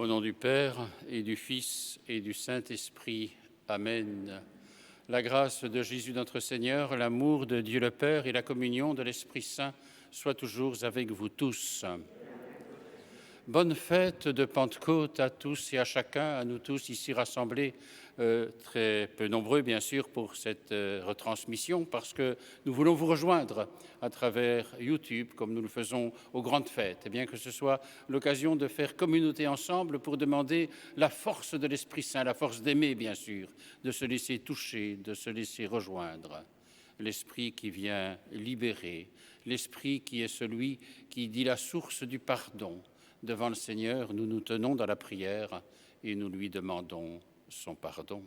Au nom du Père et du Fils et du Saint-Esprit. Amen. La grâce de Jésus notre Seigneur, l'amour de Dieu le Père et la communion de l'Esprit Saint soient toujours avec vous tous. Bonne fête de Pentecôte à tous et à chacun, à nous tous ici rassemblés, très peu nombreux bien sûr pour cette retransmission, parce que nous voulons vous rejoindre à travers YouTube, comme nous le faisons aux grandes fêtes, et bien que ce soit l'occasion de faire communauté ensemble pour demander la force de l'Esprit Saint, la force d'aimer bien sûr, de se laisser toucher, de se laisser rejoindre. L'Esprit qui vient libérer, l'Esprit qui est celui qui dit la source du pardon. Devant le Seigneur, nous nous tenons dans la prière et nous lui demandons son pardon.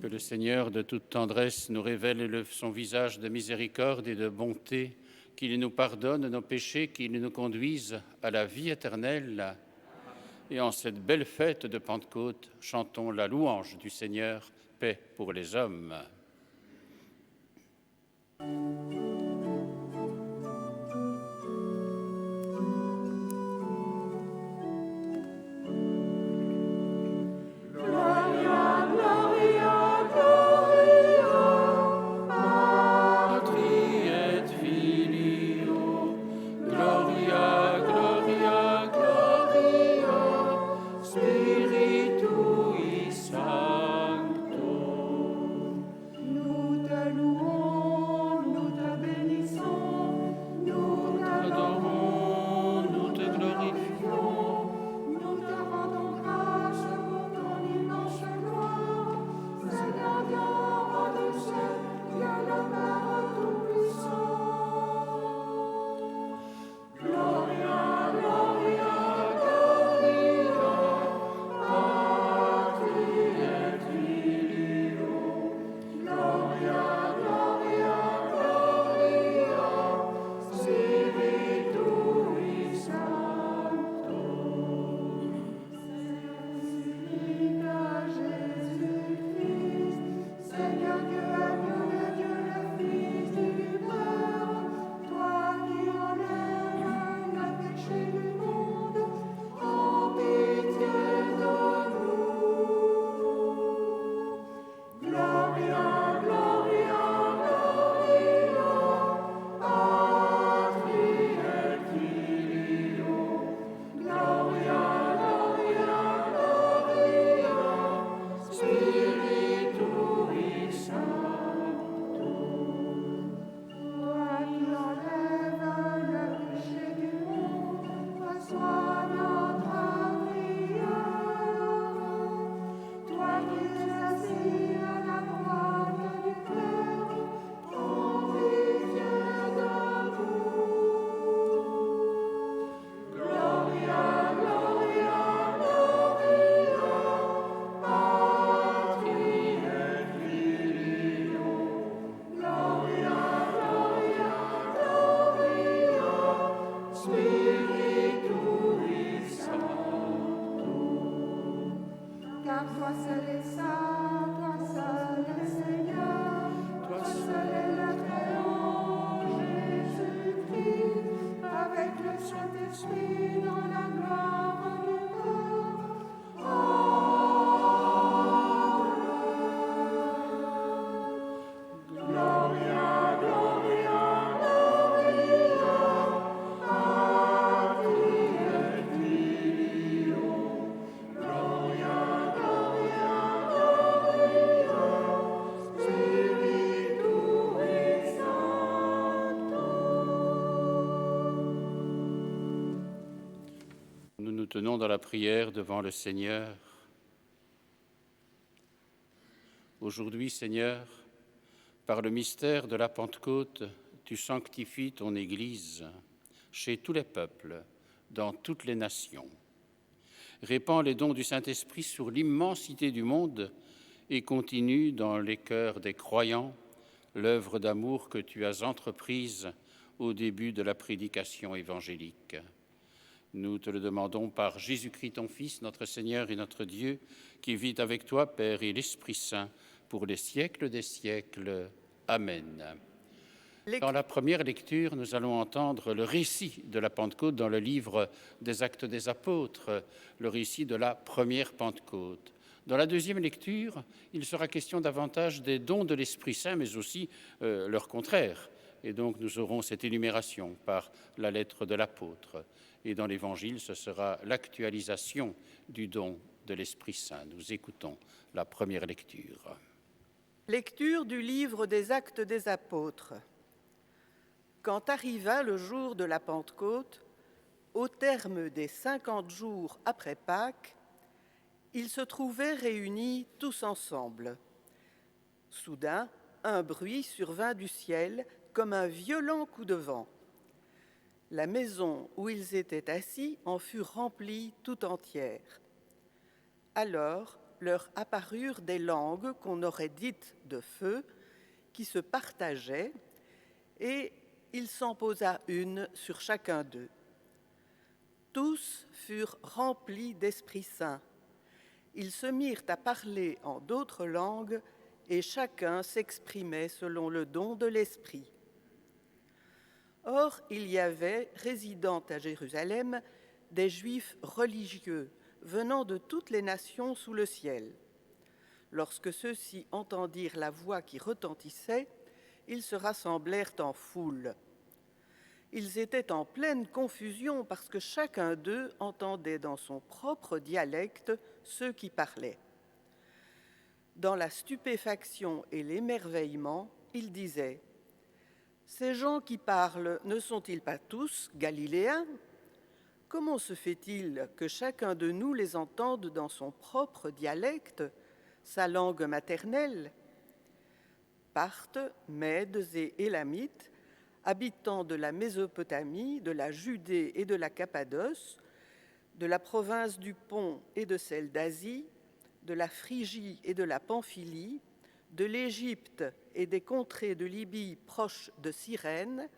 Le Seigneur de toute tendresse nous révèle son visage de miséricorde et de bonté, qu'il nous pardonne nos péchés, qu'il nous conduise à la vie éternelle. Et en cette belle fête de Pentecôte, chantons la louange du Seigneur, paix pour les hommes. Nous te louons, tenons dans la prière devant le Seigneur. Aujourd'hui, Seigneur, par le mystère de la Pentecôte, tu sanctifies ton Église chez tous les peuples, dans toutes les nations. Répands les dons du Saint-Esprit sur l'immensité du monde et continue dans les cœurs des croyants l'œuvre d'amour que tu as entreprise au début de la prédication évangélique. Nous te le demandons par Jésus-Christ, ton Fils, notre Seigneur et notre Dieu, qui vit avec toi, Père et l'Esprit Saint, pour les siècles des siècles. Amen. Dans la première lecture, nous allons entendre le récit de la Pentecôte dans le livre des Actes des Apôtres, le récit de la première Pentecôte. Dans la deuxième lecture, il sera question davantage des dons de l'Esprit Saint, mais aussi leur contraire. Et donc nous aurons cette énumération par la lettre de l'apôtre. Et dans l'Évangile, ce sera l'actualisation du don de l'Esprit Saint. Nous écoutons la première lecture. Lecture du livre des Actes des Apôtres. Quand arriva le jour de la Pentecôte, au terme des 50 jours après Pâques, ils se trouvaient réunis tous ensemble. Soudain, un bruit survint du ciel comme un violent coup de vent. La maison où ils étaient assis en fut remplie tout entière. Alors leur apparurent des langues qu'on aurait dites de feu, qui se partageaient, et il s'en posa une sur chacun d'eux. Tous furent remplis d'Esprit Saint. Ils se mirent à parler en d'autres langues, et chacun s'exprimait selon le don de l'Esprit. Or, il y avait, résidant à Jérusalem, des Juifs religieux, venant de toutes les nations sous le ciel. Lorsque ceux-ci entendirent la voix qui retentissait, ils se rassemblèrent en foule. Ils étaient en pleine confusion parce que chacun d'eux entendait dans son propre dialecte ceux qui parlaient. Dans la stupéfaction et l'émerveillement, ils disaient : « Ces gens qui parlent ne sont-ils pas tous Galiléens ? Comment se fait-il que chacun de nous les entende dans son propre dialecte, sa langue maternelle ? Parthes, Mèdes et Élamites, habitants de la Mésopotamie, de la Judée et de la Cappadoce, de la province du Pont et de celle d'Asie, de la Phrygie et de la Pamphylie, de l'Égypte et des contrées de Libye proches de Cyrène,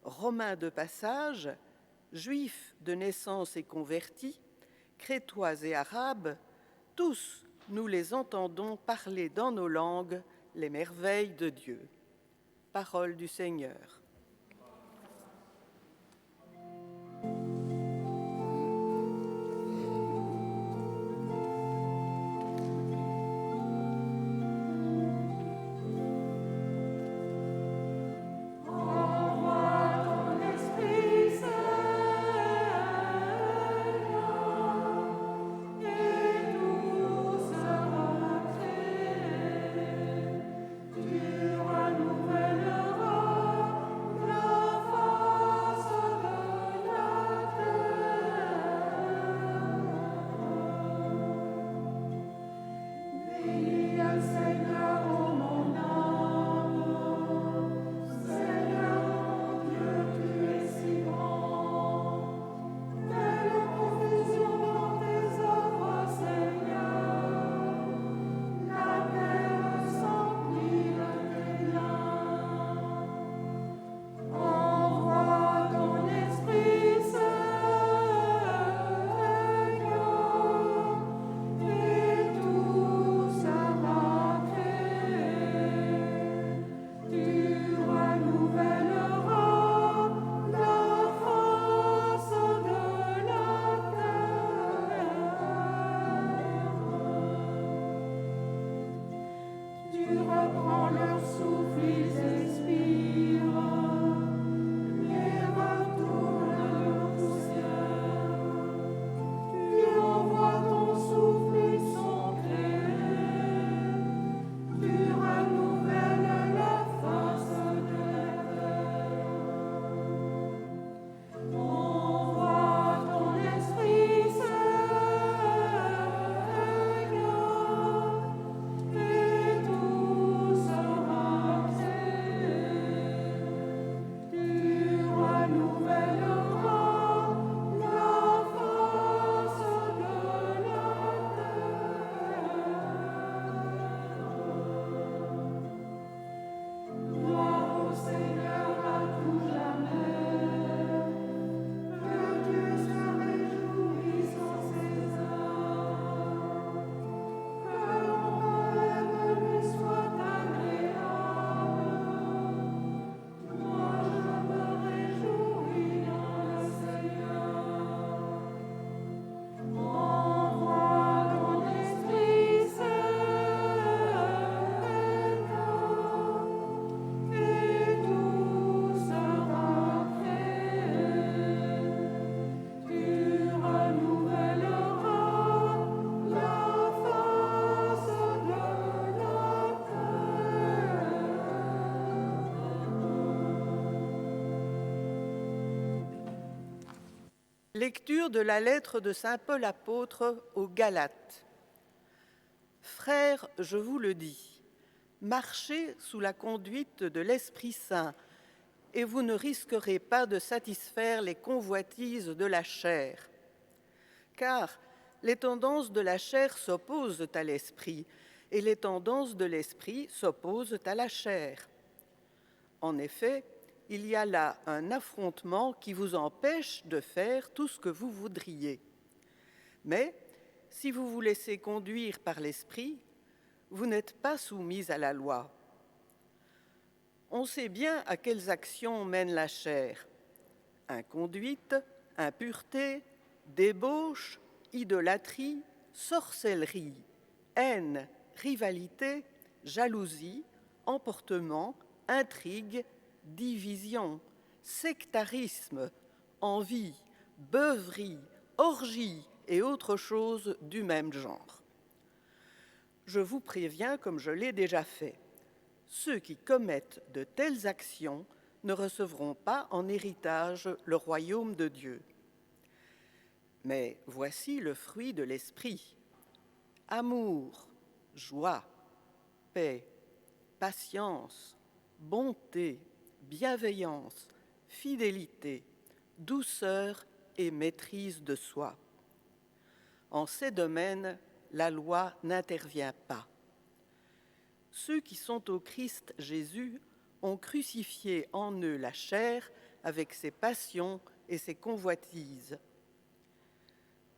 Romains de passage, Juifs de naissance et convertis, Crétois et Arabes, tous nous les entendons parler dans nos langues les merveilles de Dieu. Parole du Seigneur. Lecture de la lettre de saint Paul apôtre aux Galates. Frères, je vous le dis, marchez sous la conduite de l'Esprit Saint, et vous ne risquerez pas de satisfaire les convoitises de la chair. Car les tendances de la chair s'opposent à l'esprit, et les tendances de l'esprit s'opposent à la chair. En effet, il y a là un affrontement qui vous empêche de faire tout ce que vous voudriez. Mais si vous vous laissez conduire par l'esprit, vous n'êtes pas soumis à la loi. On sait bien à quelles actions mène la chair: inconduite, impureté, débauche, idolâtrie, sorcellerie, haine, rivalité, jalousie, emportement, intrigue, division, sectarisme, envie, beuverie, orgie et autres choses du même genre. Je vous préviens, comme je l'ai déjà fait, ceux qui commettent de telles actions ne recevront pas en héritage le royaume de Dieu. Mais voici le fruit de l'esprit: amour, joie, paix, patience, bonté, bienveillance, fidélité, douceur et maîtrise de soi. En ces domaines, la loi n'intervient pas. Ceux qui sont au Christ Jésus ont crucifié en eux la chair avec ses passions et ses convoitises.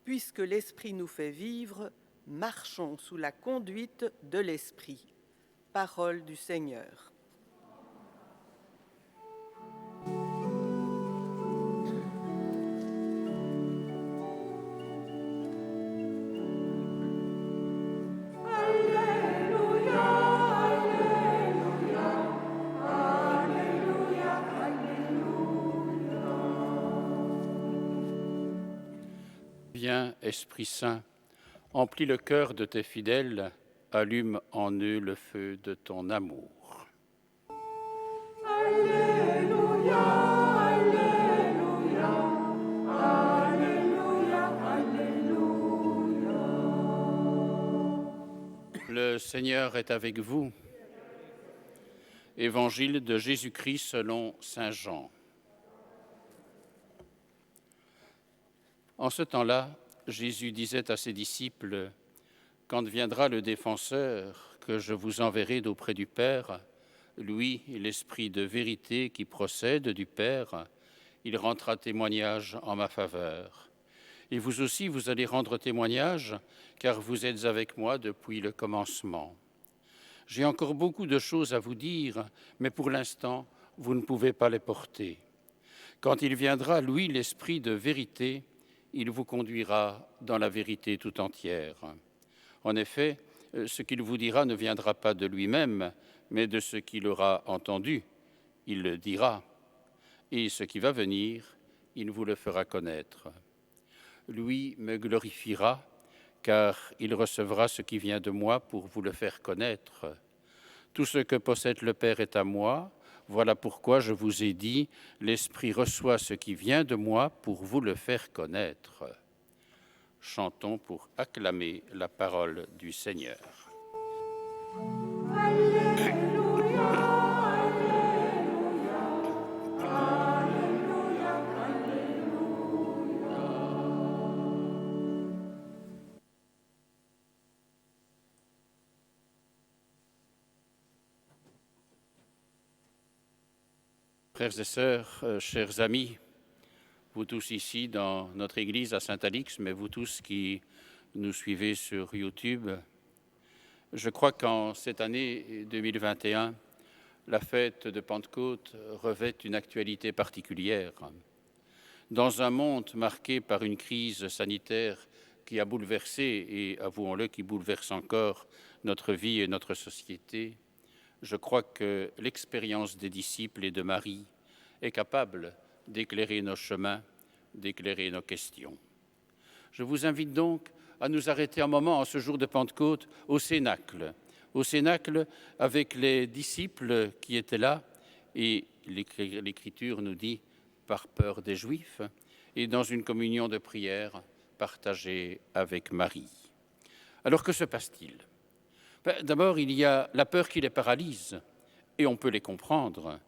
Puisque l'Esprit nous fait vivre, marchons sous la conduite de l'Esprit. Parole du Seigneur. Viens, Esprit Saint, emplis le cœur de tes fidèles, allume en eux le feu de ton amour. Alléluia, Alléluia, Alléluia, Alléluia. Le Seigneur est avec vous. Évangile de Jésus-Christ selon saint Jean. En ce temps-là, Jésus disait à ses disciples: « Quand viendra le Défenseur que je vous enverrai d'auprès du Père, lui, l'Esprit de vérité qui procède du Père, il rendra témoignage en ma faveur. Et vous aussi, vous allez rendre témoignage, car vous êtes avec moi depuis le commencement. J'ai encore beaucoup de choses à vous dire, mais pour l'instant, vous ne pouvez pas les porter. Quand il viendra, lui, l'Esprit de vérité, il vous conduira dans la vérité tout entière. En effet, ce qu'il vous dira ne viendra pas de lui-même, mais de ce qu'il aura entendu. Il le dira. Et ce qui va venir, il vous le fera connaître. Lui me glorifiera, car il recevra ce qui vient de moi pour vous le faire connaître. Tout ce que possède le Père est à moi. Voilà pourquoi je vous ai dit, l'Esprit reçoit ce qui vient de moi pour vous le faire connaître. » Chantons pour acclamer la parole du Seigneur. Alléluia, Alléluia, Alléluia, Alléluia. Frères et sœurs, chers amis, vous tous ici dans notre église à Saint-Alix, mais vous tous qui nous suivez sur YouTube, je crois qu'en cette année 2021, la fête de Pentecôte revêt une actualité particulière. Dans un monde marqué par une crise sanitaire qui a bouleversé, et avouons-le, qui bouleverse encore notre vie et notre société, je crois que l'expérience des disciples et de Marie est capable d'éclairer nos chemins, d'éclairer nos questions. Je vous invite donc à nous arrêter un moment en ce jour de Pentecôte au Cénacle avec les disciples qui étaient là, et l'Écriture nous dit par peur des Juifs, et dans une communion de prière partagée avec Marie. Alors que se passe-t-il? D'abord, il y a la peur qui les paralyse, et on peut les comprendre.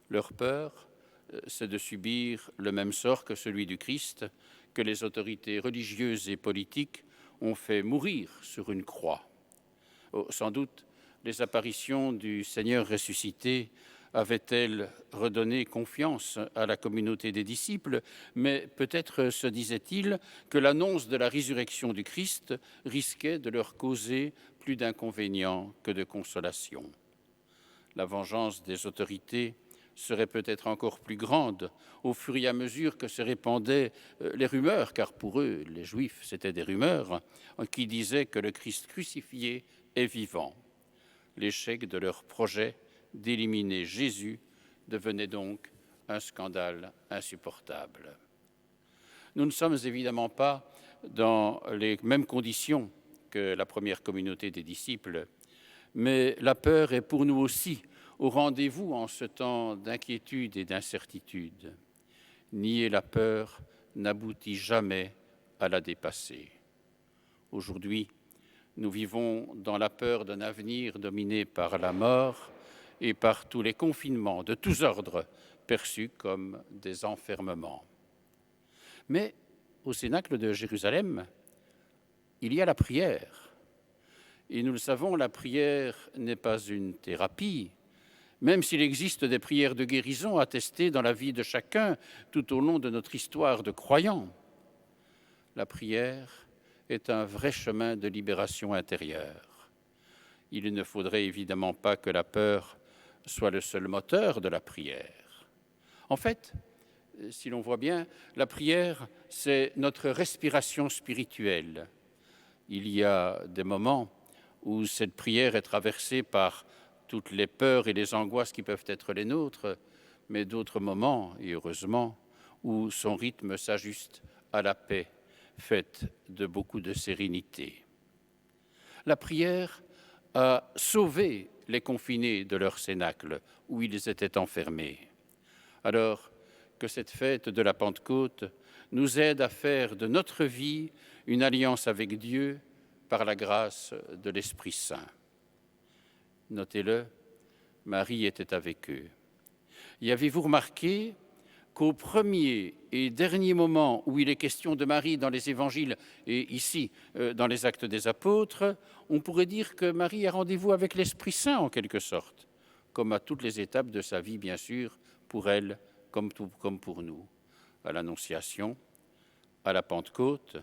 Leur peur, c'est de subir le même sort que celui du Christ, que les autorités religieuses et politiques ont fait mourir sur une croix. Sans doute, les apparitions du Seigneur ressuscité avaient-elles redonné confiance à la communauté des disciples, mais peut-être se disait-il que l'annonce de la résurrection du Christ risquait de leur causer plus d'inconvénients que de consolation. La vengeance des autorités serait peut-être encore plus grande au fur et à mesure que se répandaient les rumeurs, car pour eux, les Juifs, c'était des rumeurs, qui disaient que le Christ crucifié est vivant. L'échec de leur projet d'éliminer Jésus devenait donc un scandale insupportable. Nous ne sommes évidemment pas dans les mêmes conditions que la première communauté des disciples, mais la peur est pour nous aussi au rendez-vous en ce temps d'inquiétude et d'incertitude. Nier la peur n'aboutit jamais à la dépasser. Aujourd'hui, nous vivons dans la peur d'un avenir dominé par la mort et par tous les confinements de tous ordres perçus comme des enfermements. Mais au Cénacle de Jérusalem, il y a la prière. Et nous le savons, la prière n'est pas une thérapie, même s'il existe des prières de guérison attestées dans la vie de chacun tout au long de notre histoire de croyants. La prière est un vrai chemin de libération intérieure. Il ne faudrait évidemment pas que la peur soit le seul moteur de la prière. En fait, si l'on voit bien, la prière, c'est notre respiration spirituelle. Il y a des moments où cette prière est traversée par toutes les peurs et les angoisses qui peuvent être les nôtres, mais d'autres moments, et heureusement, où son rythme s'ajuste à la paix, faite de beaucoup de sérénité. La prière a sauvé les confinés de leur cénacle, où ils étaient enfermés. Alors que cette fête de la Pentecôte nous aide à faire de notre vie une alliance avec Dieu par la grâce de l'Esprit Saint. Notez-le, Marie était avec eux. Y avez-vous remarqué qu'au premier et dernier moment où il est question de Marie dans les évangiles et ici dans les actes des apôtres, on pourrait dire que Marie a rendez-vous avec l'Esprit Saint en quelque sorte, comme à toutes les étapes de sa vie bien sûr, pour elle comme pour nous, à l'Annonciation, à la Pentecôte,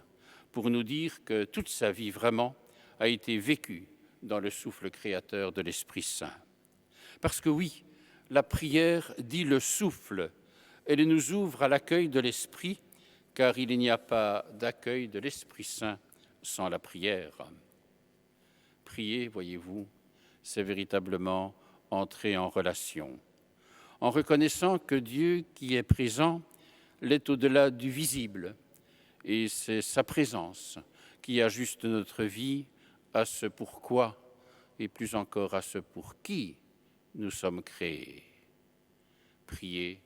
pour nous dire que toute sa vie vraiment a été vécue dans le souffle créateur de l'Esprit Saint. Parce que oui, la prière dit le souffle. Elle nous ouvre à l'accueil de l'Esprit, car il n'y a pas d'accueil de l'Esprit Saint sans la prière. Prier, voyez-vous, c'est véritablement entrer en relation, en reconnaissant que Dieu qui est présent l'est au-delà du visible, et c'est sa présence qui ajuste notre vie à ce pourquoi et plus encore à ce pour qui nous sommes créés. Prier,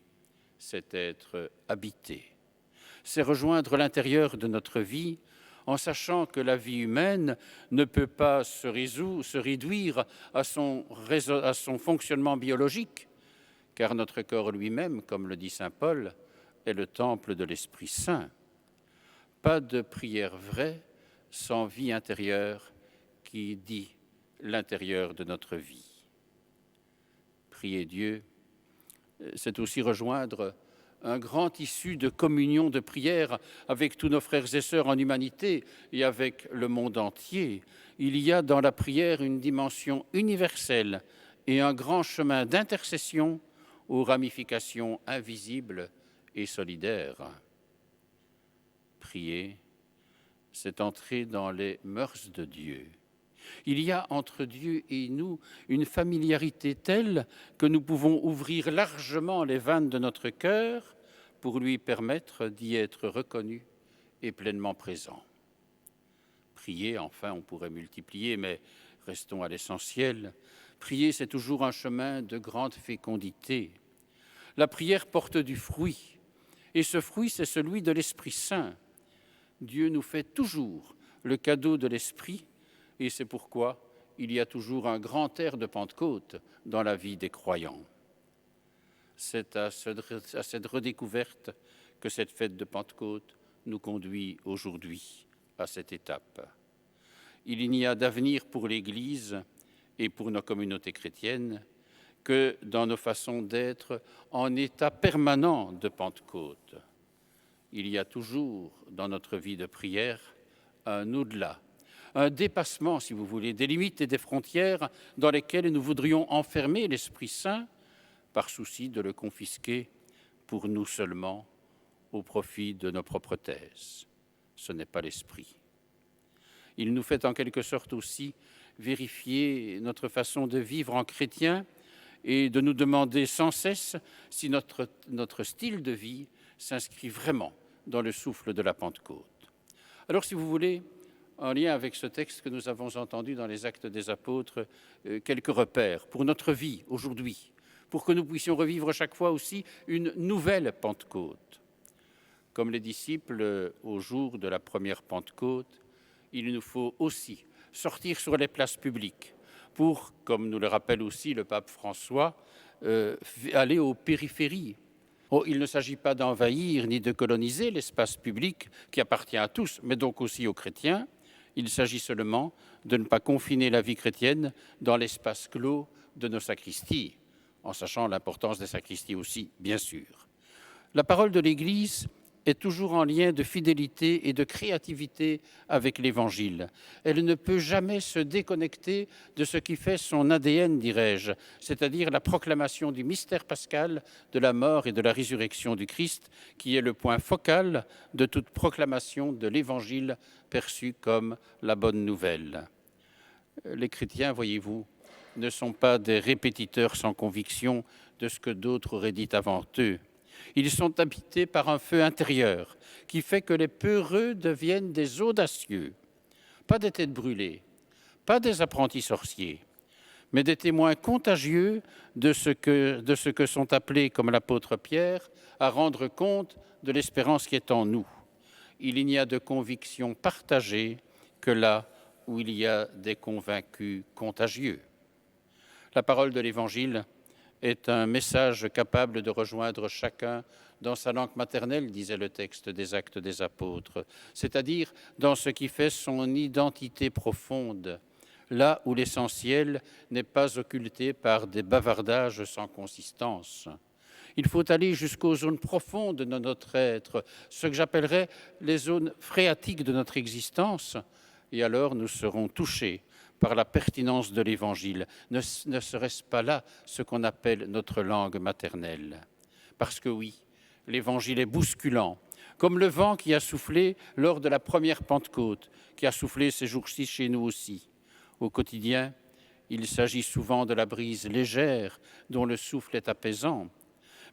c'est être habité, c'est rejoindre l'intérieur de notre vie en sachant que la vie humaine ne peut pas se réduire à son fonctionnement biologique, car notre corps lui-même, comme le dit saint Paul, est le temple de l'Esprit Saint. Pas de prière vraie sans vie intérieure qui dit l'intérieur de notre vie. Prier Dieu, c'est aussi rejoindre un grand tissu de communion de prière avec tous nos frères et sœurs en humanité et avec le monde entier. Il y a dans la prière une dimension universelle et un grand chemin d'intercession aux ramifications invisibles et solidaires. Prier, c'est entrer dans les mœurs de Dieu. Il y a entre Dieu et nous une familiarité telle que nous pouvons ouvrir largement les vannes de notre cœur pour lui permettre d'y être reconnu et pleinement présent. Prier, enfin, on pourrait multiplier, mais restons à l'essentiel. Prier, c'est toujours un chemin de grande fécondité. La prière porte du fruit, Et ce fruit, c'est celui de l'Esprit Saint. Dieu nous fait toujours le cadeau de l'Esprit, et c'est pourquoi il y a toujours un grand air de Pentecôte dans la vie des croyants. C'est à cette redécouverte que cette fête de Pentecôte nous conduit aujourd'hui à cette étape. Il n'y a d'avenir pour l'Église et pour nos communautés chrétiennes que dans nos façons d'être en état permanent de Pentecôte. Il y a toujours dans notre vie de prière un au-delà, un dépassement, si vous voulez, des limites et des frontières dans lesquelles nous voudrions enfermer l'Esprit Saint par souci de le confisquer pour nous seulement au profit de nos propres thèses. Ce n'est pas l'Esprit. Il nous fait en quelque sorte aussi vérifier notre façon de vivre en chrétien et de nous demander sans cesse si notre style de vie s'inscrit vraiment dans le souffle de la Pentecôte. Alors, si vous voulez, en lien avec ce texte que nous avons entendu dans les Actes des Apôtres, quelques repères pour notre vie aujourd'hui, pour que nous puissions revivre chaque fois aussi une nouvelle Pentecôte. Comme les disciples au jour de la première Pentecôte, il nous faut aussi sortir sur les places publiques pour, comme nous le rappelle aussi le pape François, aller aux périphéries. Il ne s'agit pas d'envahir ni de coloniser l'espace public qui appartient à tous, mais donc aussi aux chrétiens. Il s'agit seulement de ne pas confiner la vie chrétienne dans l'espace clos de nos sacristies, en sachant l'importance des sacristies aussi, bien sûr. La parole de l'Église est toujours en lien de fidélité et de créativité avec l'Évangile. Elle ne peut jamais se déconnecter de ce qui fait son ADN, dirais-je, c'est-à-dire la proclamation du mystère pascal de la mort et de la résurrection du Christ, qui est le point focal de toute proclamation de l'Évangile perçu comme la bonne nouvelle. Les chrétiens, voyez-vous, ne sont pas des répétiteurs sans conviction de ce que d'autres auraient dit avant eux. Ils sont habités par un feu intérieur qui fait que les peureux deviennent des audacieux, pas des têtes brûlées, pas des apprentis sorciers, mais des témoins contagieux de ce que sont appelés, comme l'apôtre Pierre, à rendre compte de l'espérance qui est en nous. Il n'y a de conviction partagée que là où il y a des convaincus contagieux. La parole de l'Évangile est un message capable de rejoindre chacun dans sa langue maternelle, disait le texte des Actes des Apôtres, c'est-à-dire dans ce qui fait son identité profonde, là où l'essentiel n'est pas occulté par des bavardages sans consistance. Il faut aller jusqu'aux zones profondes de notre être, ce que j'appellerais les zones phréatiques de notre existence, et alors nous serons touchés par la pertinence de l'Évangile. Ne serait-ce pas là ce qu'on appelle notre langue maternelle? Parce que oui, l'Évangile est bousculant, comme le vent qui a soufflé lors de la première Pentecôte, qui a soufflé ces jours-ci chez nous aussi. Au quotidien, il s'agit souvent de la brise légère dont le souffle est apaisant.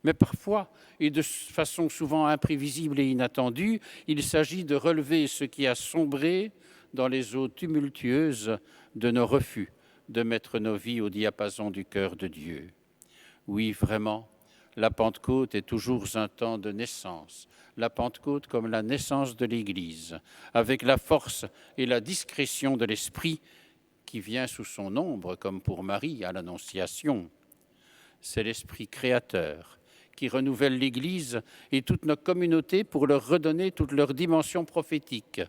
Mais parfois, et de façon souvent imprévisible et inattendue, il s'agit de relever ce qui a sombré dans les eaux tumultueuses de nos refus de mettre nos vies au diapason du cœur de Dieu. Oui, vraiment, la Pentecôte est toujours un temps de naissance, la Pentecôte comme la naissance de l'Église, avec la force et la discrétion de l'Esprit qui vient sous son ombre, comme pour Marie à l'Annonciation. C'est l'Esprit créateur qui renouvelle l'Église et toutes nos communautés pour leur redonner toute leur dimension prophétique.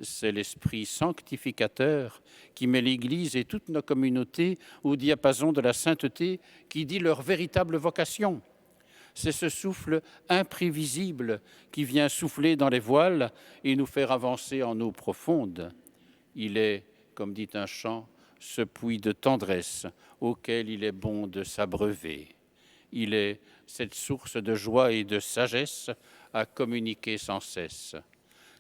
C'est l'Esprit sanctificateur qui met l'Église et toutes nos communautés au diapason de la sainteté qui dit leur véritable vocation. C'est ce souffle imprévisible qui vient souffler dans les voiles et nous faire avancer en eau profonde. Il est, comme dit un chant, ce puits de tendresse auquel il est bon de s'abreuver. Il est cette source de joie et de sagesse à communiquer sans cesse.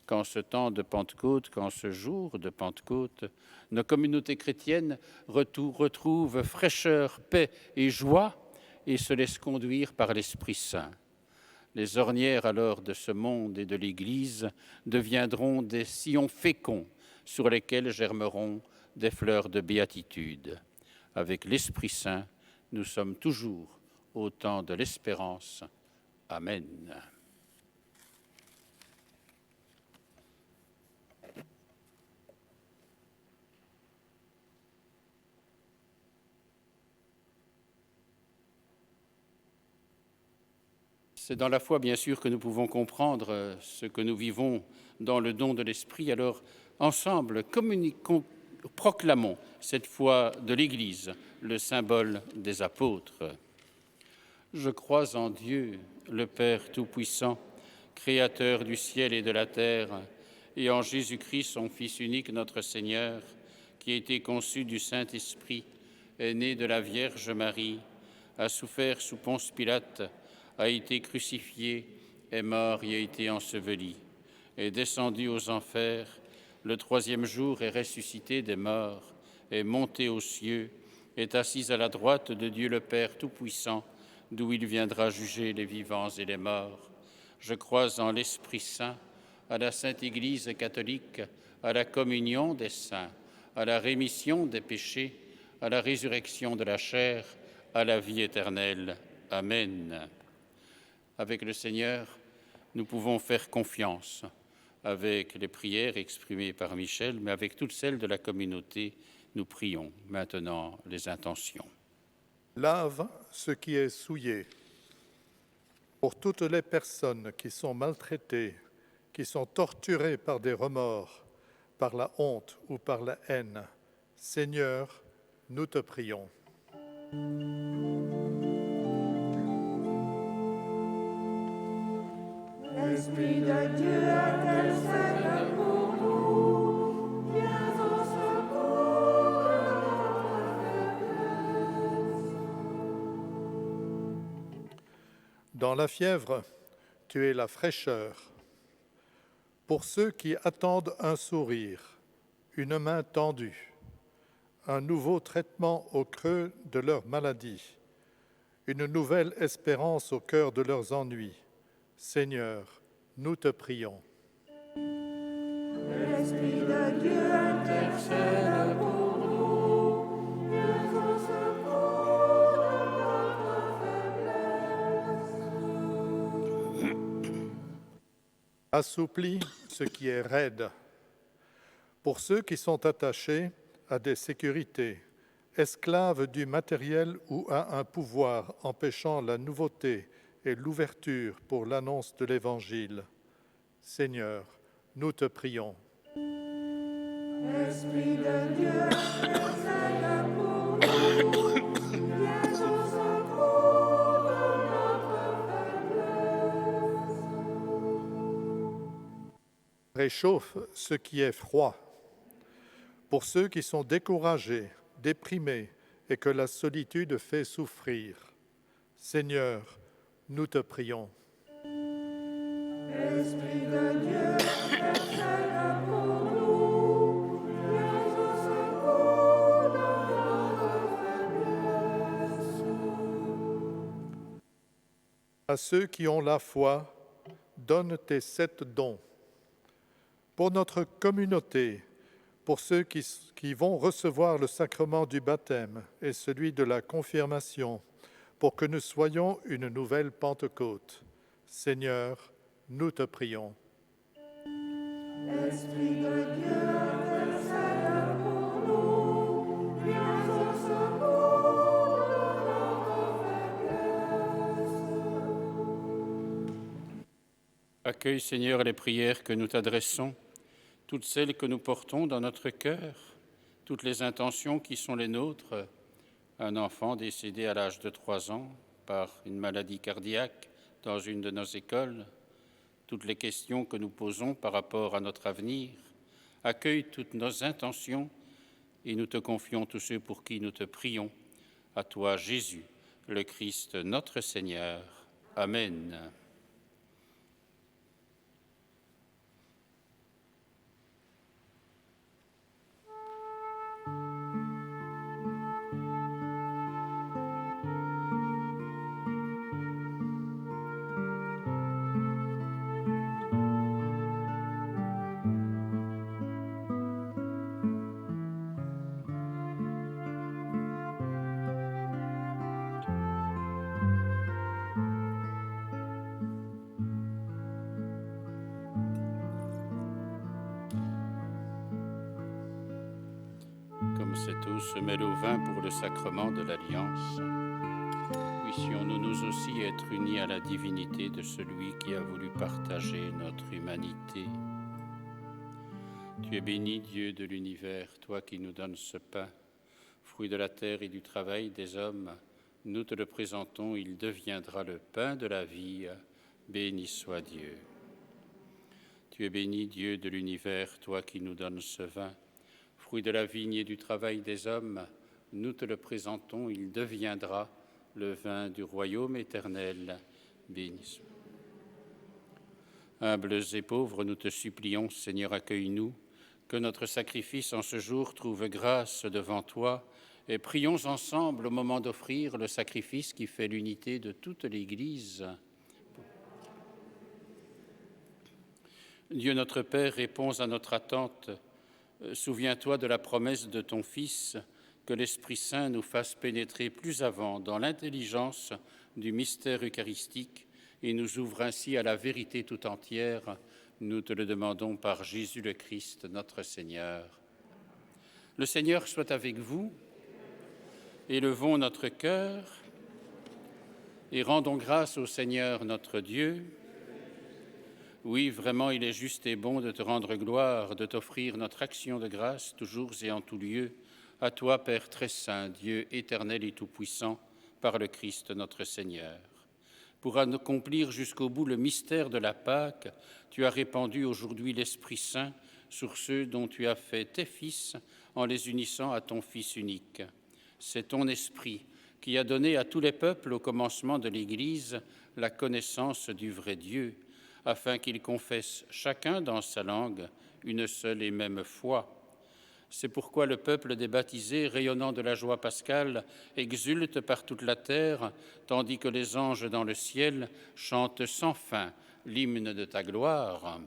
Qu'en ce temps de Pentecôte, qu'en ce jour de Pentecôte, nos communautés chrétiennes retrouvent fraîcheur, paix et joie et se laissent conduire par l'Esprit Saint. Les ornières alors de ce monde et de l'Église deviendront des sillons féconds sur lesquels germeront des fleurs de béatitude. Avec l'Esprit Saint, nous sommes toujours au temps de l'espérance. Amen. C'est dans la foi, bien sûr, que nous pouvons comprendre ce que nous vivons dans le don de l'Esprit. Alors, ensemble, proclamons cette foi de l'Église, le symbole des apôtres. Je crois en Dieu, le Père Tout-Puissant, Créateur du ciel et de la terre, et en Jésus-Christ, son Fils unique, notre Seigneur, qui a été conçu du Saint-Esprit, est né de la Vierge Marie, a souffert sous Ponce Pilate, a été crucifié, est mort et a été enseveli, est descendu aux enfers, le troisième jour est ressuscité des morts, est monté aux cieux, est assis à la droite de Dieu le Père Tout-Puissant, d'où il viendra juger les vivants et les morts. Je crois en l'Esprit Saint, à la Sainte Église catholique, à la communion des saints, à la rémission des péchés, à la résurrection de la chair, à la vie éternelle. Amen. Avec le Seigneur, nous pouvons faire confiance avec les prières exprimées par Michel, mais avec toutes celles de la communauté, nous prions maintenant les intentions. Lave ce qui est souillé. Pour toutes les personnes qui sont maltraitées, qui sont torturées par des remords, par la honte ou par la haine, Seigneur, nous te prions. L'Esprit de Dieu intercède pour nous, viens au secours de notre faiblesse. Dans la fièvre, tu es la fraîcheur. Pour ceux qui attendent un sourire, une main tendue, un nouveau traitement au creux de leur maladie, une nouvelle espérance au cœur de leurs ennuis, Seigneur, nous te prions. L'Esprit de Dieu intercède pour nous, viens au secours de notre faiblesse. Assouplis ce qui est raide. Pour ceux qui sont attachés à des sécurités, esclaves du matériel ou à un pouvoir empêchant la nouveauté et l'ouverture pour l'annonce de l'Évangile, Seigneur, nous te prions. L'Esprit de Dieu intercède pour nous, viens au secours de notre faiblesse. Réchauffe ce qui est froid. Pour ceux qui sont découragés, déprimés et que la solitude fait souffrir, Seigneur, nous te prions. L'Esprit de Dieu intercède pour nous, viens au secours de notre faiblesse. À ceux qui ont la foi, donne tes 7 dons. Pour notre communauté, pour ceux qui vont recevoir le sacrement du baptême et celui de la confirmation, pour que nous soyons une nouvelle Pentecôte. Seigneur, nous te prions. L'Esprit de Dieu intercède pour nous, viens au secours de notre faiblesse. Accueille, Seigneur, les prières que nous t'adressons, toutes celles que nous portons dans notre cœur, toutes les intentions qui sont les nôtres, un enfant décédé à l'âge de 3 ans par une maladie cardiaque dans une de nos écoles, toutes les questions que nous posons par rapport à notre avenir, accueille toutes nos intentions et nous te confions tous ceux pour qui nous te prions. À toi, Jésus, le Christ, notre Seigneur. Amen. Comme cette eau se mêle au vin pour le sacrement de l'Alliance, puissions-nous nous aussi être unis à la divinité de celui qui a voulu partager notre humanité. Tu es béni, Dieu de l'univers, toi qui nous donnes ce pain, fruit de la terre et du travail des hommes. Nous te le présentons, il deviendra le pain de la vie. Béni soit Dieu. Tu es béni, Dieu de l'univers, toi qui nous donnes ce vin, fruit de la vigne et du travail des hommes. Nous te le présentons, il deviendra le vin du royaume éternel. Béni soit. Humbles et pauvres, nous te supplions, Seigneur, accueille-nous, que notre sacrifice en ce jour trouve grâce devant toi, et prions ensemble au moment d'offrir le sacrifice qui fait l'unité de toute l'Église. Dieu notre Père, réponds à notre attente. Souviens-toi de la promesse de ton Fils, que l'Esprit Saint nous fasse pénétrer plus avant dans l'intelligence du mystère eucharistique et nous ouvre ainsi à la vérité tout entière. Nous te le demandons par Jésus le Christ, notre Seigneur. Le Seigneur soit avec vous. Élevons notre cœur et rendons grâce au Seigneur notre Dieu. Oui, vraiment, il est juste et bon de te rendre gloire, de t'offrir notre action de grâce, toujours et en tout lieu, à toi, Père très saint, Dieu éternel et tout-puissant, par le Christ notre Seigneur. Pour accomplir jusqu'au bout le mystère de la Pâque, tu as répandu aujourd'hui l'Esprit Saint sur ceux dont tu as fait tes fils en les unissant à ton Fils unique. C'est ton Esprit qui a donné à tous les peuples au commencement de l'Église la connaissance du vrai Dieu, afin qu'ils confessent chacun dans sa langue une seule et même foi. C'est pourquoi le peuple des baptisés, rayonnant de la joie pascale, exulte par toute la terre, tandis que les anges dans le ciel chantent sans fin l'hymne de ta gloire.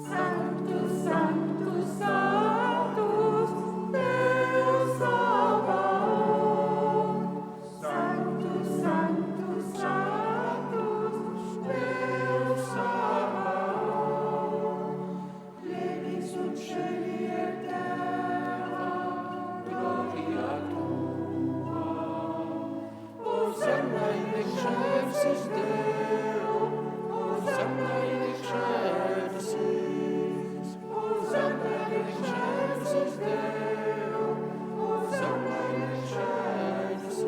Sanctus, Sanctus, Sanctus, Deus Sabaoth. Sanctus, Sanctus, Sanctus, Deus Sabaoth. Benedictum Celi et terra, gloria tua. Hosanna in excelsis Deo, Hosanna in excelsis. Hosanna in excelsis Deo, Hosanna in excelsis.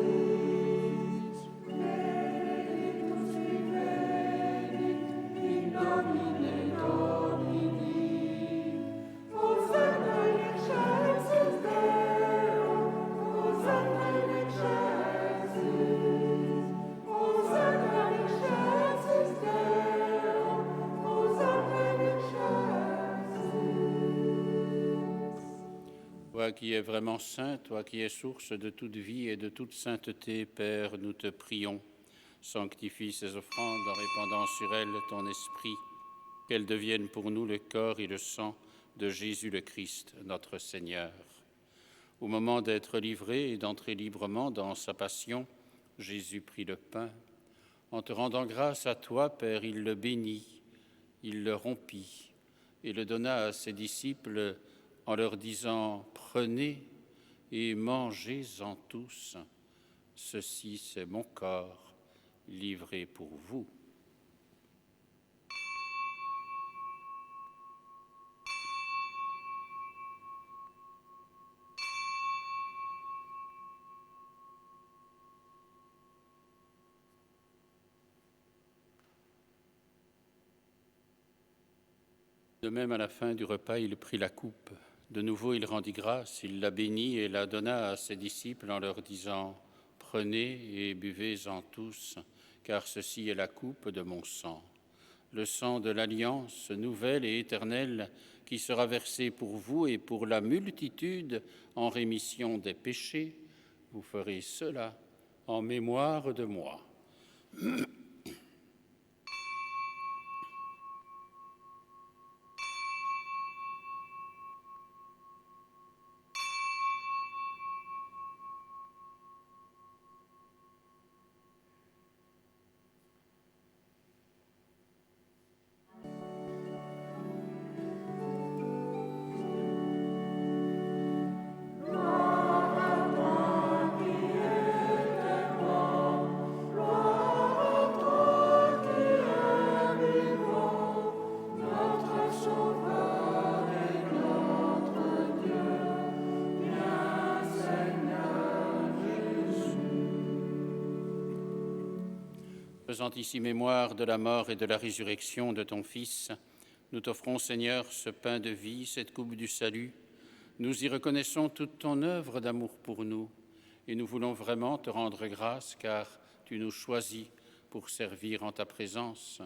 Benedictus viveni, in nomine Domini. Hosanna in excelsis Deo, Hosanna in excelsis. Hosanna in excelsis Deo, Hosanna in excelsis. Toi qui es vraiment saint, toi qui es source de toute vie et de toute sainteté, Père, nous te prions. Sanctifie ces offrandes en répandant sur elles ton esprit, qu'elles deviennent pour nous le corps et le sang de Jésus le Christ, notre Seigneur. Au moment d'être livré et d'entrer librement dans sa passion, Jésus prit le pain. En te rendant grâce à toi, Père, il le bénit, il le rompit et le donna à ses disciples en leur disant « Prenez et mangez-en tous, ceci c'est mon corps livré pour vous. » De même, à la fin du repas, il prit la coupe. De nouveau, il rendit grâce, il la bénit et la donna à ses disciples en leur disant « Prenez et buvez-en tous, car ceci est la coupe de mon sang, le sang de l'alliance nouvelle et éternelle qui sera versé pour vous et pour la multitude en rémission des péchés. Vous ferez cela en mémoire de moi. » Faisant ici mémoire de la mort et de la résurrection de ton Fils, nous t'offrons, Seigneur, ce pain de vie, cette coupe du salut. Nous y reconnaissons toute ton œuvre d'amour pour nous et nous voulons vraiment te rendre grâce car tu nous choisis pour servir en ta présence.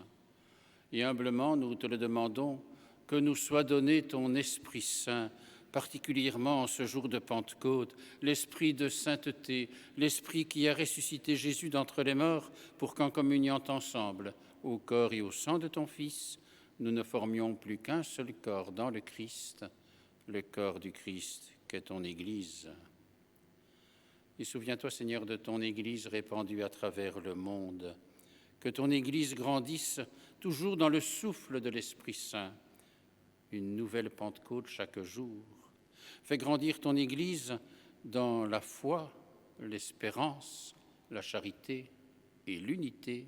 Et humblement, nous te le demandons, que nous soit donné ton Esprit Saint, particulièrement en ce jour de Pentecôte, l'esprit de sainteté, l'esprit qui a ressuscité Jésus d'entre les morts, pour qu'en communiant ensemble au corps et au sang de ton Fils, nous ne formions plus qu'un seul corps dans le Christ, le corps du Christ qu'est ton Église. Et souviens-toi, Seigneur, de ton Église répandue à travers le monde, que ton Église grandisse toujours dans le souffle de l'Esprit Saint, une nouvelle Pentecôte chaque jour. Fais grandir ton Église dans la foi, l'espérance, la charité et l'unité,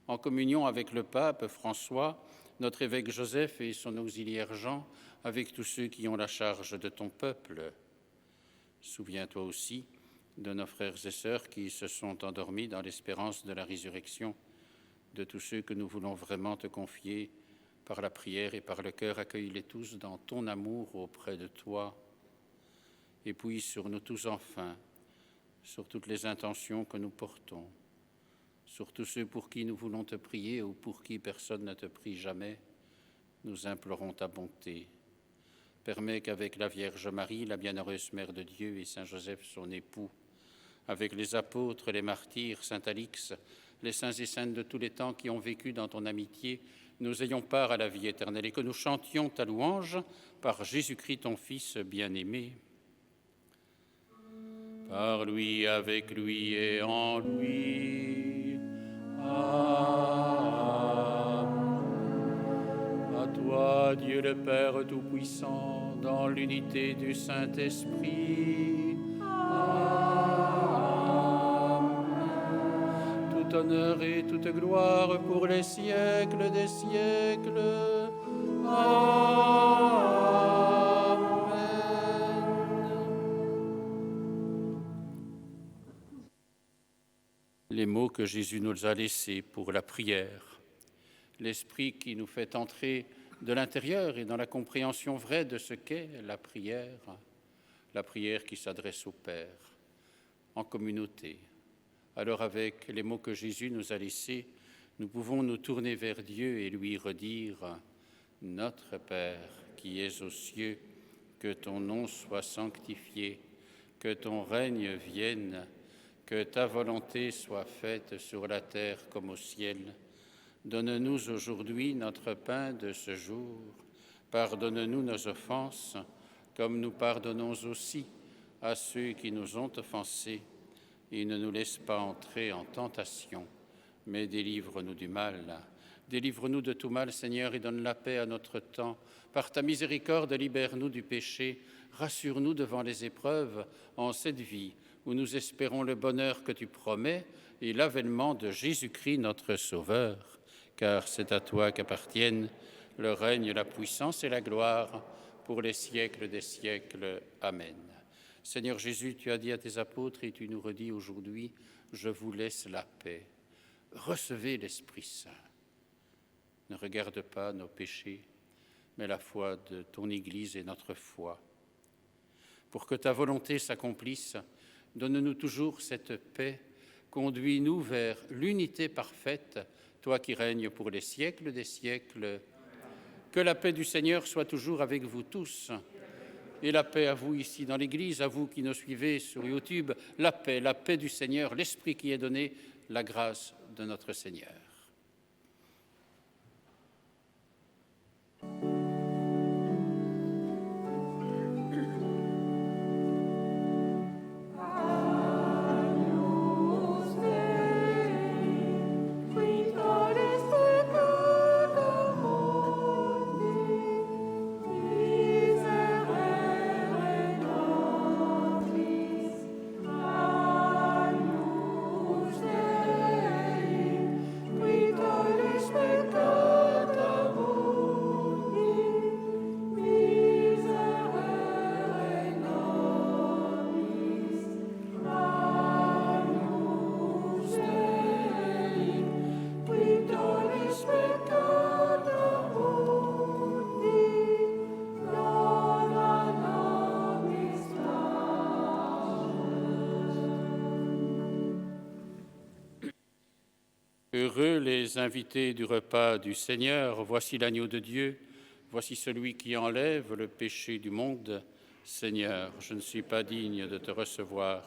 en communion avec le pape François, notre évêque Joseph et son auxiliaire Jean, avec tous ceux qui ont la charge de ton peuple. Souviens-toi aussi de nos frères et sœurs qui se sont endormis dans l'espérance de la résurrection, de tous ceux que nous voulons vraiment te confier par la prière et par le cœur. Accueille-les tous dans ton amour auprès de toi. Et puis sur nous tous enfin, sur toutes les intentions que nous portons, sur tous ceux pour qui nous voulons te prier ou pour qui personne ne te prie jamais, nous implorons ta bonté. Permets qu'avec la Vierge Marie, la bienheureuse Mère de Dieu, et Saint Joseph, son époux, avec les apôtres, les martyrs, Saint Alix, les saints et saintes de tous les temps qui ont vécu dans ton amitié, nous ayons part à la vie éternelle et que nous chantions ta louange par Jésus-Christ, ton Fils bien-aimé. Par lui, avec lui et en lui. Amen. À toi, Dieu le Père Tout-Puissant, dans l'unité du Saint-Esprit. Amen. Tout honneur et toute gloire pour les siècles des siècles. Amen. Les mots que Jésus nous a laissés pour la prière, l'Esprit qui nous fait entrer de l'intérieur et dans la compréhension vraie de ce qu'est la prière qui s'adresse au Père, en communauté. Alors avec les mots que Jésus nous a laissés, nous pouvons nous tourner vers Dieu et lui redire « Notre Père qui es aux cieux, que ton nom soit sanctifié, que ton règne vienne, que ta volonté soit faite sur la terre comme au ciel. Donne-nous aujourd'hui notre pain de ce jour. Pardonne-nous nos offenses, comme nous pardonnons aussi à ceux qui nous ont offensés. Et ne nous laisse pas entrer en tentation, mais délivre-nous du mal. Délivre-nous de tout mal, Seigneur, et donne la paix à notre temps. Par ta miséricorde, libère-nous du péché. Rassure-nous devant les épreuves en cette vie, où nous espérons le bonheur que tu promets et l'avènement de Jésus-Christ, notre Sauveur, car c'est à toi qu'appartiennent le règne, la puissance et la gloire pour les siècles des siècles. Amen. Seigneur Jésus, tu as dit à tes apôtres et tu nous redis aujourd'hui, je vous laisse la paix. Recevez l'Esprit Saint. Ne regarde pas nos péchés, mais la foi de ton Église et notre foi. Pour que ta volonté s'accomplisse, donne-nous toujours cette paix, conduis-nous vers l'unité parfaite, toi qui règnes pour les siècles des siècles. Que la paix du Seigneur soit toujours avec vous tous. Et la paix à vous ici dans l'Église, à vous qui nous suivez sur YouTube, la paix du Seigneur, l'Esprit qui est donné, la grâce de notre Seigneur. Qui Heureux les invités du repas du Seigneur. Voici l'agneau de Dieu, voici celui qui enlève le péché du monde. Seigneur, je ne suis pas digne de te recevoir,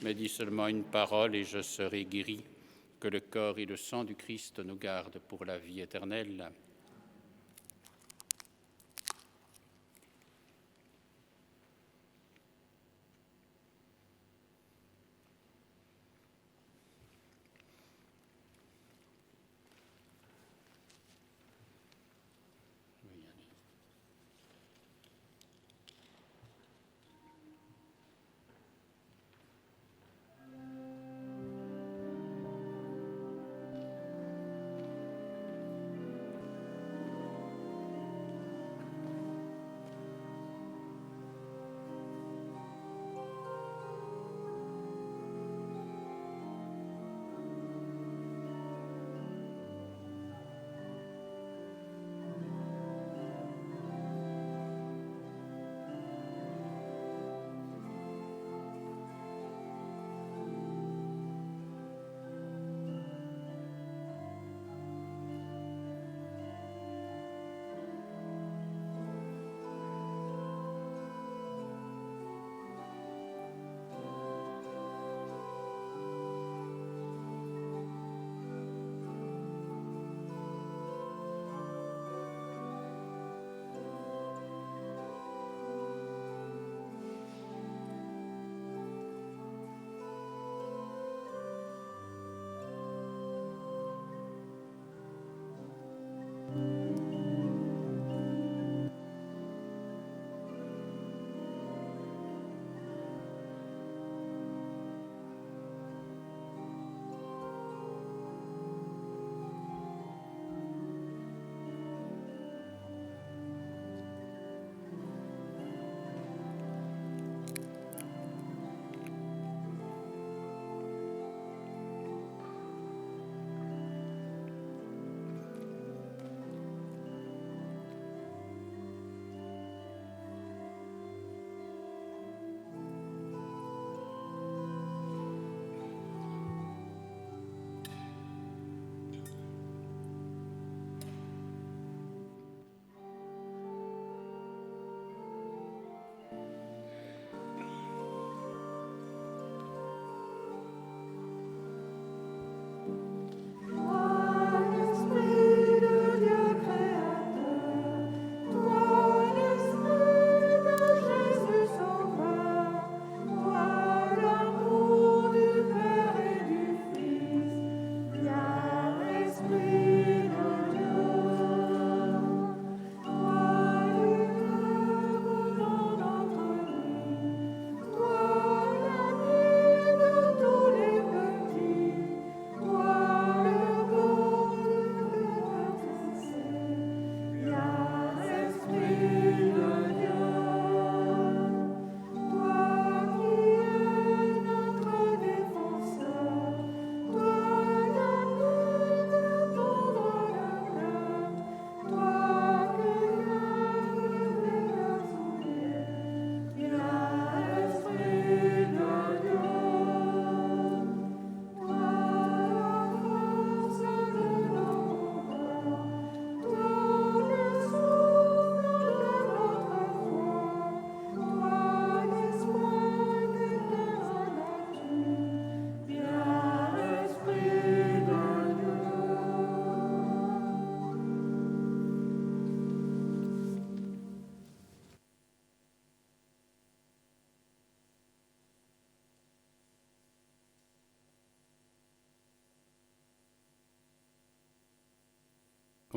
mais dis seulement une parole et je serai guéri. Que le corps et le sang du Christ nous gardent pour la vie éternelle.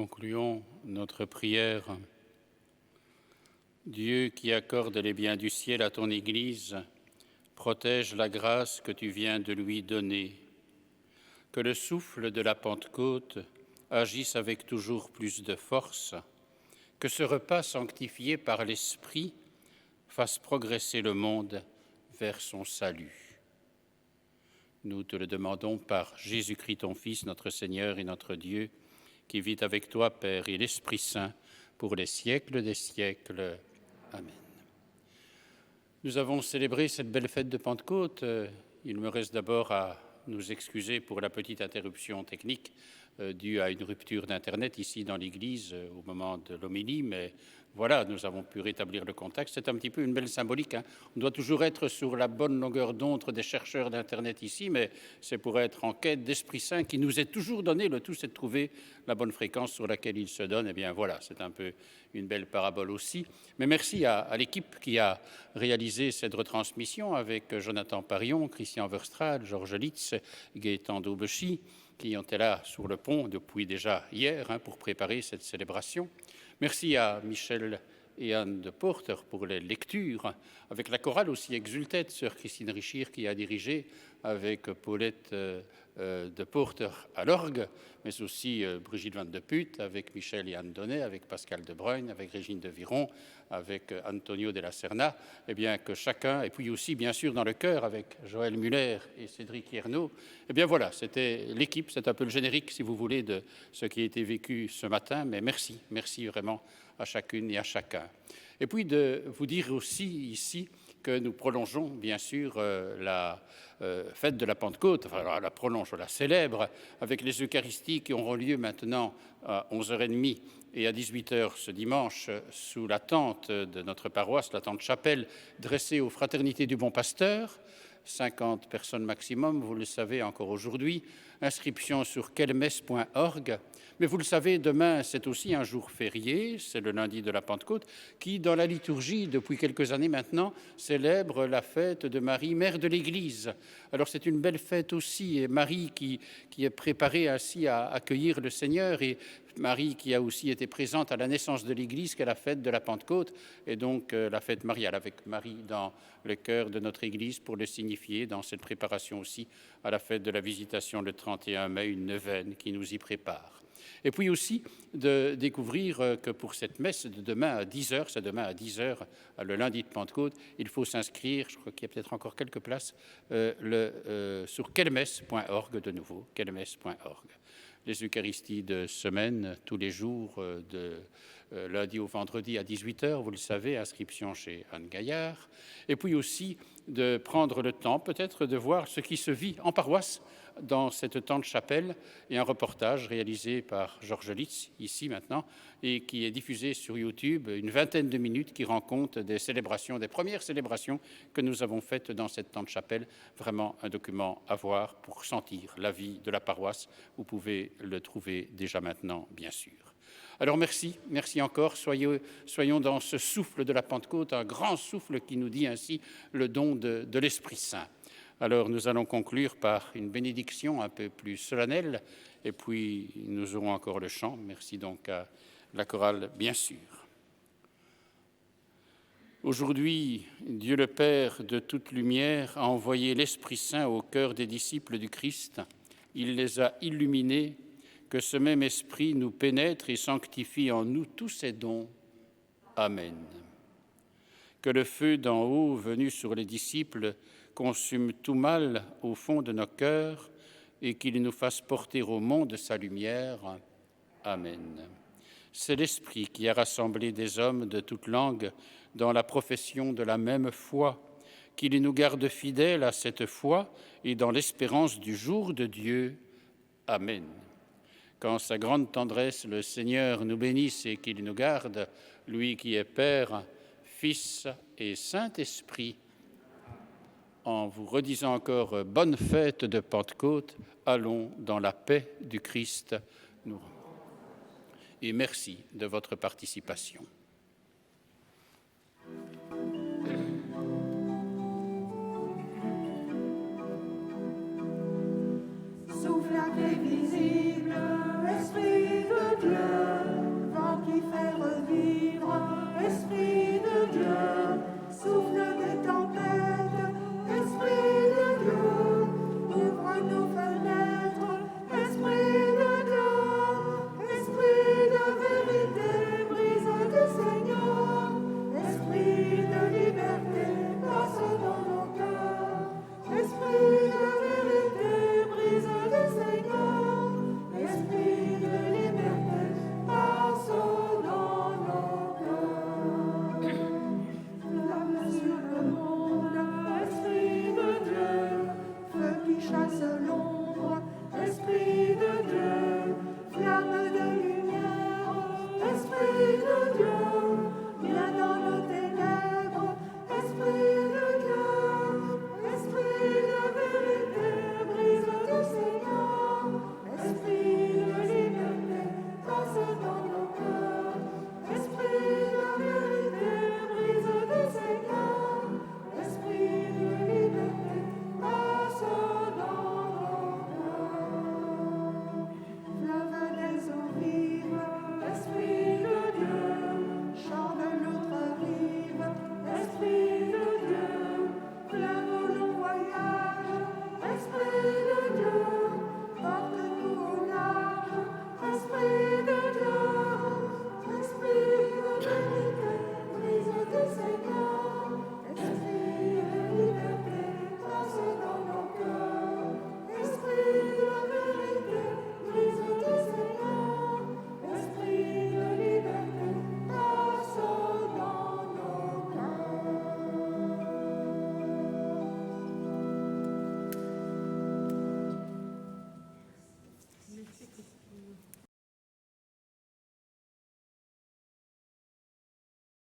Concluons notre prière. Dieu qui accorde les biens du ciel à ton Église, protège la grâce que tu viens de lui donner. Que le souffle de la Pentecôte agisse avec toujours plus de force, que ce repas sanctifié par l'Esprit fasse progresser le monde vers son salut. Nous te le demandons par Jésus-Christ, ton Fils, notre Seigneur et notre Dieu, qui vit avec toi, Père, et l'Esprit Saint, pour les siècles des siècles. Amen. Nous avons célébré cette belle fête de Pentecôte. Il me reste d'abord à nous excuser pour la petite interruption technique due à une rupture d'Internet ici dans l'Église au moment de l'homélie, mais voilà, nous avons pu rétablir le contact. C'est un petit peu une belle symbolique, hein. On doit toujours être sur la bonne longueur d'onde des chercheurs d'Internet ici, mais c'est pour être en quête d'Esprit Saint qui nous est toujours donné. Le tout, c'est de trouver la bonne fréquence sur laquelle il se donne. Eh bien voilà, c'est un peu une belle parabole aussi. Mais merci à l'équipe qui a réalisé cette retransmission avec Jonathan Parion, Christian Verstraat, Georges Litz, Gaëtan Daubechy, qui étaient là sur le pont depuis déjà hier pour préparer cette célébration. Merci à Michel et Anne de Porter pour les lectures, avec la chorale aussi Exultet, sœur Christine Richir qui a dirigé, avec Paulette de Porter à l'orgue, mais aussi Brigitte Van de Putte, avec Michel et Anne Donnet, avec Pascal de Bruyne, avec Régine de Viron, avec Antonio de la Serna, et bien que chacun, et puis aussi bien sûr dans le chœur avec Joël Muller et Cédric Hiernaud, et bien voilà, c'était l'équipe, c'est un peu le générique si vous voulez de ce qui a été vécu ce matin, mais merci vraiment à chacune et à chacun. Et puis de vous dire aussi ici que nous prolongeons bien sûr la fête de la Pentecôte, enfin on la célèbre avec les Eucharisties qui auront lieu maintenant à 11h30 et à 18h ce dimanche sous la tente de notre paroisse, la tente chapelle dressée aux Fraternités du Bon Pasteur, 50 personnes maximum, vous le savez encore aujourd'hui, inscription sur quelmesse.org. Mais vous le savez, demain, c'est aussi un jour férié, c'est le lundi de la Pentecôte, qui, dans la liturgie, depuis quelques années maintenant, célèbre la fête de Marie, mère de l'Église. Alors c'est une belle fête aussi, et Marie qui est préparée ainsi à accueillir le Seigneur, et Marie qui a aussi été présente à la naissance de l'Église, qu'est la fête de la Pentecôte, et donc la fête mariale, avec Marie dans le cœur de notre Église pour le signifier, dans cette préparation aussi à la fête de la Visitation le 31 mai, une neuvaine qui nous y prépare. Et puis aussi de découvrir que pour cette messe de demain à 10h, c'est demain à 10h, le lundi de Pentecôte, il faut s'inscrire, je crois qu'il y a peut-être encore quelques places, sur quelmesse.org de nouveau, quelmesse.org. Les Eucharisties de semaine, tous les jours, de lundi au vendredi à 18h, vous le savez, inscription chez Anne Gaillard. Et puis aussi de prendre le temps peut-être de voir ce qui se vit en paroisse dans cette tente chapelle, et un reportage réalisé par Georges Litz, ici maintenant, et qui est diffusé sur YouTube, une vingtaine de minutes, qui rend compte des célébrations, des premières célébrations que nous avons faites dans cette tente chapelle. Vraiment un document à voir pour sentir la vie de la paroisse. Vous pouvez le trouver déjà maintenant, bien sûr. Alors merci encore, soyons dans ce souffle de la Pentecôte, un grand souffle qui nous dit ainsi le don de l'Esprit Saint. Alors nous allons conclure par une bénédiction un peu plus solennelle, et puis nous aurons encore le chant. Merci donc à la chorale, bien sûr. Aujourd'hui, Dieu le Père de toute lumière a envoyé l'Esprit Saint au cœur des disciples du Christ. Il les a illuminés, que ce même Esprit nous pénètre et sanctifie en nous tous ses dons. Amen. Que le feu d'en haut venu sur les disciples consume tout mal au fond de nos cœurs et qu'il nous fasse porter au monde sa lumière. Amen. C'est l'Esprit qui a rassemblé des hommes de toutes langues dans la profession de la même foi, qu'il nous garde fidèles à cette foi et dans l'espérance du jour de Dieu. Amen. Qu'en sa grande tendresse, le Seigneur nous bénisse et qu'il nous garde, lui qui est Père, Fils et Saint-Esprit. En vous redisant encore bonne fête de Pentecôte, allons dans la paix du Christ. Et merci de votre participation.